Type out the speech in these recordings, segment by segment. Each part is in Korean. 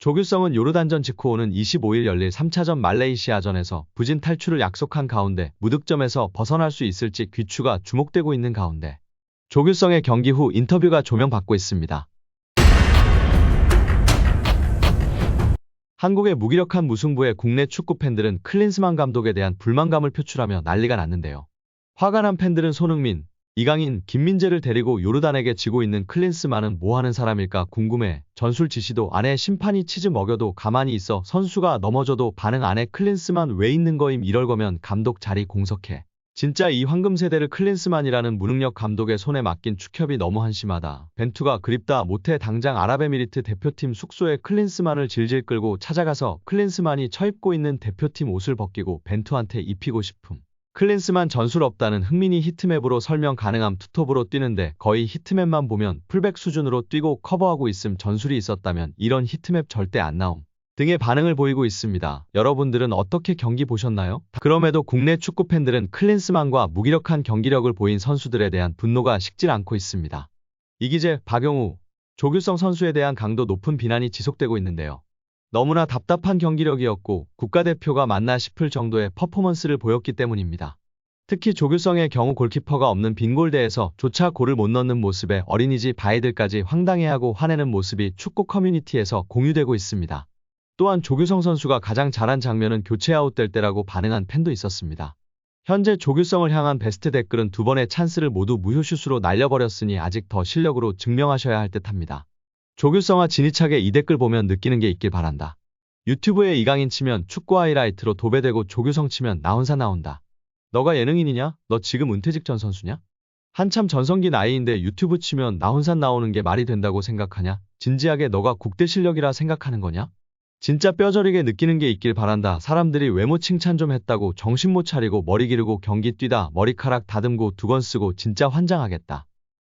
조규성은 요르단전 직후 오는 25일 열릴 3차전 말레이시아전에서 부진 탈출을 약속한 가운데 무득점에서 벗어날 수 있을지 귀추가 주목되고 있는 가운데 조규성의 경기 후 인터뷰가 조명받고 있습니다. 한국의 무기력한 무승부에 국내 축구 팬들은 클린스만 감독에 대한 불만감을 표출하며 난리가 났는데요. 화가 난 팬들은 손흥민, 이강인, 김민재를 데리고 요르단에게 지고 있는 클린스만은 뭐하는 사람일까 궁금해. 전술 지시도 안 해. 심판이 치즈 먹여도 가만히 있어. 선수가 넘어져도 반응 안 해. 클린스만 왜 있는 거임. 이럴 거면 감독 자리 공석해. 진짜 이 황금세대를 클린스만이라는 무능력 감독의 손에 맡긴 축협이 너무 한심하다. 벤투가 그립다 못해. 당장 아랍에미리트 대표팀 숙소에 클린스만을 질질 끌고 찾아가서 클린스만이 처입고 있는 대표팀 옷을 벗기고 벤투한테 입히고 싶음. 클린스만 전술 없다는 흥민이 히트맵으로 설명 가능함. 투톱으로 뛰는데 거의 히트맵만 보면 풀백 수준으로 뛰고 커버하고 있음. 전술이 있었다면 이런 히트맵 절대 안 나옴. 등의 반응을 보이고 있습니다. 여러분들은 어떻게 경기 보셨나요? 그럼에도 국내 축구 팬들은 클린스만과 무기력한 경기력을 보인 선수들에 대한 분노가 식질 않고 있습니다. 이기재, 박용우, 조규성 선수에 대한 강도 높은 비난이 지속되고 있는데요. 너무나 답답한 경기력이었고 국가대표가 맞나 싶을 정도의 퍼포먼스를 보였기 때문입니다. 특히 조규성의 경우 골키퍼가 없는 빈골대에서 조차 골을 못 넣는 모습에 어린이집 아이들까지 황당해하고 화내는 모습이 축구 커뮤니티에서 공유되고 있습니다. 또한 조규성 선수가 가장 잘한 장면은 교체 아웃될 때라고 반응한 팬도 있었습니다. 현재 조규성을 향한 베스트 댓글은 두 번의 찬스를 모두 무효슛으로 날려버렸으니 아직 더 실력으로 증명하셔야 할 듯합니다. 조규성아 진희차게 이 댓글 보면 느끼는 게 있길 바란다. 유튜브에 이강인 치면 축구 하이라이트로 도배되고 조규성 치면 나 혼자 나온다. 너가 예능인이냐? 너 지금 은퇴 직전 선수냐? 한참 전성기 나이인데 유튜브 치면 나 혼자 나오는 게 말이 된다고 생각하냐? 진지하게 너가 국대 실력이라 생각하는 거냐? 진짜 뼈저리게 느끼는 게 있길 바란다. 사람들이 외모 칭찬 좀 했다고 정신 못 차리고 머리 기르고 경기 뛰다 머리카락 다듬고 두건 쓰고 진짜 환장하겠다.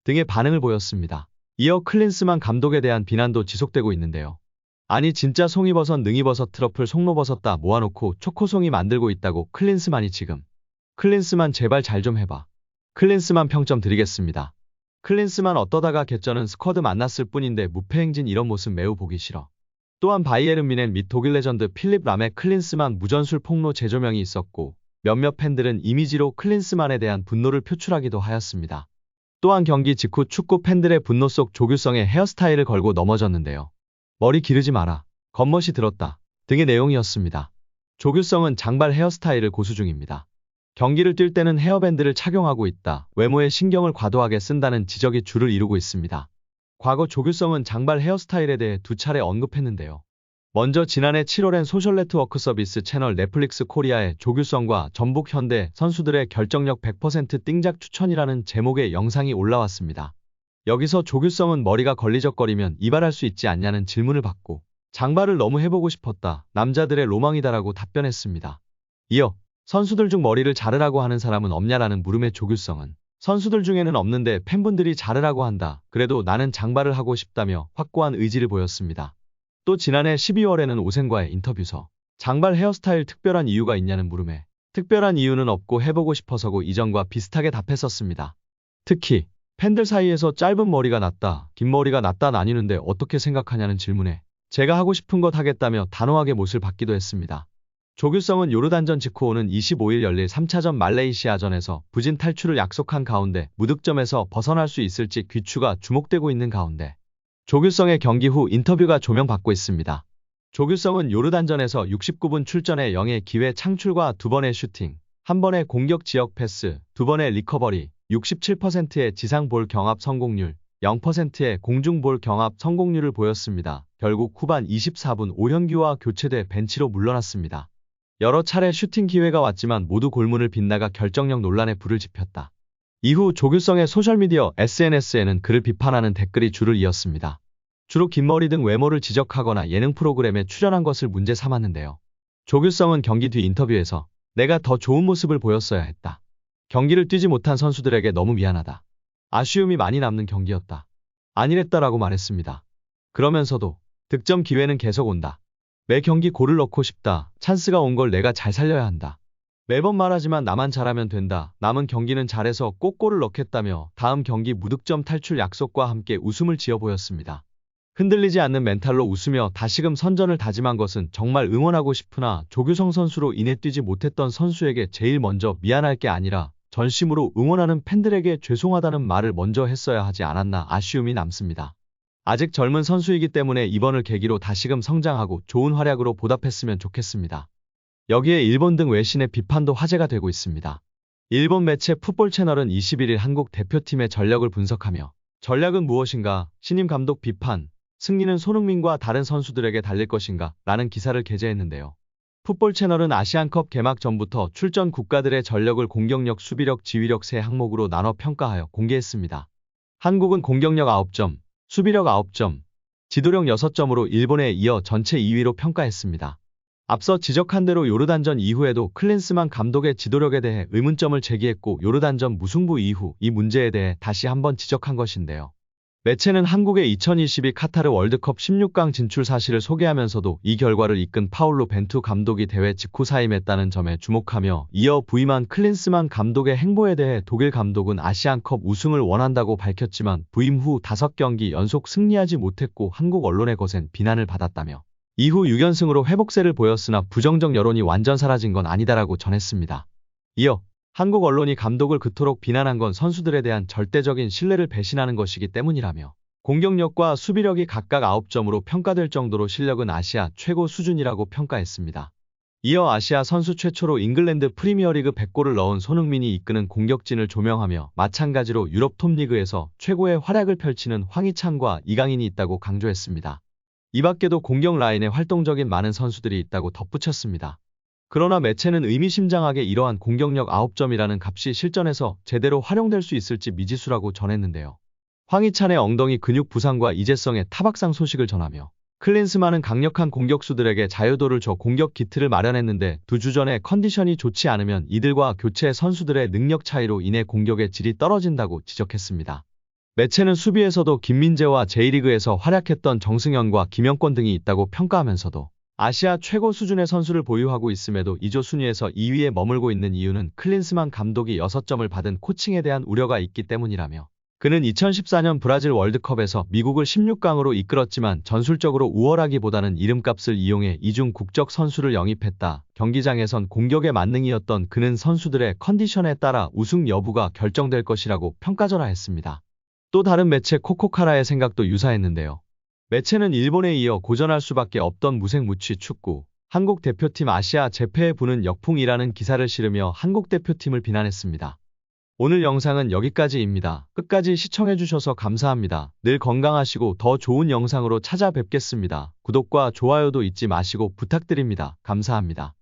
등의 반응을 보였습니다. 이어 클린스만 감독에 대한 비난도 지속되고 있는데요. 아니 진짜 송이버섯 능이버섯 트러플 송로버섯 다 모아놓고 초코송이 만들고 있다고 클린스만이 지금. 클린스만 제발 잘 좀 해봐. 클린스만 평점 드리겠습니다. 클린스만 어떠다가 개쩌는 스쿼드 만났을 뿐인데 무패행진 이런 모습 매우 보기 싫어. 또한 바이에른 뮌헨 및 독일 레전드 필립 람의 클린스만 무전술 폭로 재조명이 있었고 몇몇 팬들은 이미지로 클린스만에 대한 분노를 표출하기도 하였습니다. 또한 경기 직후 축구 팬들의 분노 속 조규성의 헤어스타일을 걸고 넘어졌는데요. 머리 기르지 마라. 겉멋이 들었다. 등의 내용이었습니다. 조규성은 장발 헤어스타일을 고수 중입니다. 경기를 뛸 때는 헤어밴드를 착용하고 있다. 외모에 신경을 과도하게 쓴다는 지적이 줄을 이루고 있습니다. 과거 조규성은 장발 헤어스타일에 대해 두 차례 언급했는데요. 먼저 지난해 7월엔 소셜네트워크 서비스 채널 넷플릭스 코리아에 조규성과 전북 현대 선수들의 결정력 100% 띵작 추천이라는 제목의 영상이 올라왔습니다. 여기서 조규성은 머리가 걸리적거리면 이발할 수 있지 않냐는 질문을 받고 장발을 너무 해보고 싶었다. 남자들의 로망이다라고 답변했습니다. 이어 선수들 중 머리를 자르라고 하는 사람은 없냐라는 물음에 조규성은 선수들 중에는 없는데 팬분들이 자르라고 한다. 그래도 나는 장발을 하고 싶다며 확고한 의지를 보였습니다. 또 지난해 12월에는 오센과의 인터뷰서 장발 헤어스타일 특별한 이유가 있냐는 물음에 특별한 이유는 없고 해보고 싶어서고 이전과 비슷하게 답했었습니다. 특히 팬들 사이에서 짧은 머리가 낫다, 긴 머리가 낫다 나뉘는데 어떻게 생각하냐는 질문에 제가 하고 싶은 것 하겠다며 단호하게 못을 받기도 했습니다. 조규성은 요르단전 직후 오는 25일 열릴 3차전 말레이시아전에서 부진 탈출을 약속한 가운데 무득점에서 벗어날 수 있을지 귀추가 주목되고 있는 가운데 조규성의 경기 후 인터뷰가 조명받고 있습니다. 조규성은 요르단전에서 69분 출전해 0의 기회 창출과 2번의 슈팅, 1번의 공격 지역 패스, 2번의 리커버리, 67%의 지상 볼 경합 성공률, 0%의 공중 볼 경합 성공률을 보였습니다. 결국 후반 24분 오현규와 교체돼 벤치로 물러났습니다. 여러 차례 슈팅 기회가 왔지만 모두 골문을 빗나가 결정력 논란에 불을 지폈다. 이후 조규성의 소셜미디어 SNS에는 그를 비판하는 댓글이 줄을 이었습니다. 주로 긴 머리 등 외모를 지적하거나 예능 프로그램에 출연한 것을 문제 삼았는데요. 조규성은 경기 뒤 인터뷰에서 내가 더 좋은 모습을 보였어야 했다. 경기를 뛰지 못한 선수들에게 너무 미안하다. 아쉬움이 많이 남는 경기였다. 아니랬다라고 말했습니다. 그러면서도 득점 기회는 계속 온다. 매 경기 골을 넣고 싶다. 찬스가 온 걸 내가 잘 살려야 한다. 매번 말하지만 나만 잘하면 된다. 남은 경기는 잘해서 꼭 골을 넣겠다며 다음 경기 무득점 탈출 약속과 함께 웃음을 지어 보였습니다. 흔들리지 않는 멘탈로 웃으며 다시금 선전을 다짐한 것은 정말 응원하고 싶으나 조규성 선수로 인해 뛰지 못했던 선수에게 제일 먼저 미안할 게 아니라 전심으로 응원하는 팬들에게 죄송하다는 말을 먼저 했어야 하지 않았나 아쉬움이 남습니다. 아직 젊은 선수이기 때문에 이번을 계기로 다시금 성장하고 좋은 활약으로 보답했으면 좋겠습니다. 여기에 일본 등 외신의 비판도 화제가 되고 있습니다. 일본 매체 풋볼 채널은 21일 한국 대표팀의 전력을 분석하며 전략은 무엇인가? 신임 감독 비판, 승리는 손흥민과 다른 선수들에게 달릴 것인가? 라는 기사를 게재했는데요. 풋볼 채널은 아시안컵 개막 전부터 출전 국가들의 전력을 공격력, 수비력, 지휘력 세 항목으로 나눠 평가하여 공개했습니다. 한국은 공격력 9점, 수비력 9점, 지도력 6점으로 일본에 이어 전체 2위로 평가했습니다. 앞서 지적한 대로 요르단전 이후에도 클린스만 감독의 지도력에 대해 의문점을 제기했고 요르단전 무승부 이후 이 문제에 대해 다시 한번 지적한 것인데요. 매체는 한국의 2022 카타르 월드컵 16강 진출 사실을 소개하면서도 이 결과를 이끈 파울로 벤투 감독이 대회 직후 사임했다는 점에 주목하며 이어 부임한 클린스만 감독의 행보에 대해 독일 감독은 아시안컵 우승을 원한다고 밝혔지만 부임 후 5경기 연속 승리하지 못했고 한국 언론의 거센 비난을 받았다며 이후 6연승으로 회복세를 보였으나 부정적 여론이 완전 사라진 건 아니다라고 전했습니다. 이어 한국 언론이 감독을 그토록 비난한 건 선수들에 대한 절대적인 신뢰를 배신하는 것이기 때문이라며 공격력과 수비력이 각각 9점으로 평가될 정도로 실력은 아시아 최고 수준이라고 평가했습니다. 이어 아시아 선수 최초로 잉글랜드 프리미어리그 100골을 넣은 손흥민이 이끄는 공격진을 조명하며 마찬가지로 유럽 톱리그에서 최고의 활약을 펼치는 황희찬과 이강인이 있다고 강조했습니다. 이 밖에도 공격 라인에 활동적인 많은 선수들이 있다고 덧붙였습니다. 그러나 매체는 의미심장하게 이러한 공격력 9점이라는 값이 실전에서 제대로 활용될 수 있을지 미지수라고 전했는데요. 황희찬의 엉덩이 근육 부상과 이재성의 타박상 소식을 전하며 클린스만은 강력한 공격수들에게 자유도를 줘 공격 기틀을 마련했는데 2주 전에 컨디션이 좋지 않으면 이들과 교체 선수들의 능력 차이로 인해 공격의 질이 떨어진다고 지적했습니다. 매체는 수비에서도 김민재와 J리그에서 활약했던 정승현과 김영권 등이 있다고 평가하면서도 아시아 최고 수준의 선수를 보유하고 있음에도 2조 순위에서 2위에 머물고 있는 이유는 클린스만 감독이 6점을 받은 코칭에 대한 우려가 있기 때문이라며 그는 2014년 브라질 월드컵에서 미국을 16강으로 이끌었지만 전술적으로 우월하기보다는 이름값을 이용해 이중 국적 선수를 영입했다. 경기장에선 공격의 만능이었던 그는 선수들의 컨디션에 따라 우승 여부가 결정될 것이라고 평가전화했습니다. 또 다른 매체 코코카라의 생각도 유사했는데요. 매체는 일본에 이어 고전할 수밖에 없던 무색무취 축구, 한국 대표팀 아시아 재패에 부는 역풍이라는 기사를 실으며 한국 대표팀을 비난했습니다. 오늘 영상은 여기까지입니다. 끝까지 시청해주셔서 감사합니다. 늘 건강하시고 더 좋은 영상으로 찾아뵙겠습니다. 구독과 좋아요도 잊지 마시고 부탁드립니다. 감사합니다.